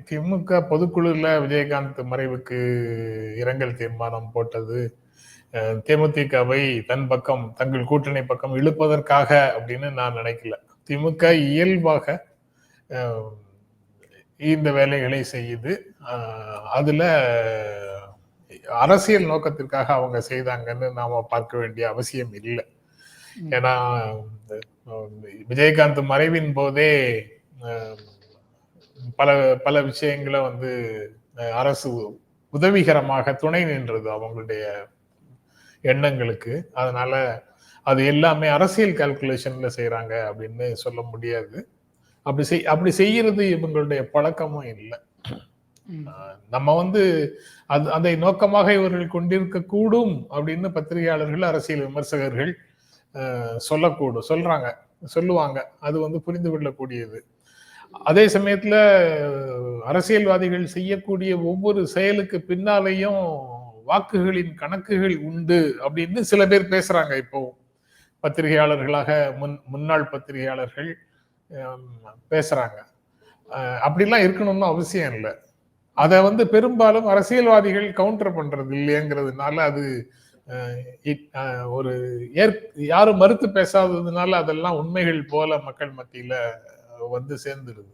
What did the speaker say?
திமுக பொதுக்குழுல விஜயகாந்த் மறைவுக்கு இரங்கல் தீர்மானம் போட்டது தேமுதிகவை தன் பக்கம், தங்கள் கூட்டணி பக்கம் இழுப்பதற்காக அப்படின்னு நான் நினைக்கல. திமுக இயல்பாக இந்த வேலைகளை செய்யுது. அதுல அரசியல் நோக்கத்திற்காக அவங்க செய்தாங்கன்னு நாம பார்க்க வேண்டிய அவசியம் இல்லை. ஏன்னா விஜயகாந்த் மறைவின் போதே பல பல விஷயங்களை அரசு உதவிகரமாக துணை நின்றது அவங்களுடைய எண்ணங்களுக்கு. அதனால அது எல்லாமே அரசியல் கால்குலேஷன்ல செய்யறாங்க அப்படின்னு சொல்ல முடியாது. அப்படி செய்யறது இவங்களுடைய பழக்கமும் இல்லை. நம்ம அதை நோக்கமாக இவர்கள் கொண்டிருக்க கூடும் அப்படின்னு பத்திரிகையாளர்கள், அரசியல் விமர்சகர்கள் சொல்லுவாங்க. அது புரிந்து கொள்ளக்கூடியது. அதே சமயத்துல அரசியல்வாதிகள் செய்யக்கூடிய ஒவ்வொரு செயலுக்கு பின்னாலேயும் வாக்குகளின் கணக்குகள் உண்டு அப்படின்னு சில பேர் பேசுறாங்க. இப்போ பத்திரிகையாளர்களாக முன்னாள் பத்திரிகையாளர்கள் பேசுறாங்க. அப்படிலாம் இருக்கணும்னு அவசியம் இல்லை. அதை பெரும்பாலும் அரசியல்வாதிகள் கவுண்டர் பண்றது இல்லையங்கிறதுனால அது ஒரு யாரும் மறுத்து பேசாததுனால அதெல்லாம் உண்மைகள் போல மக்கள் மத்தியில சேர்ந்துடுது.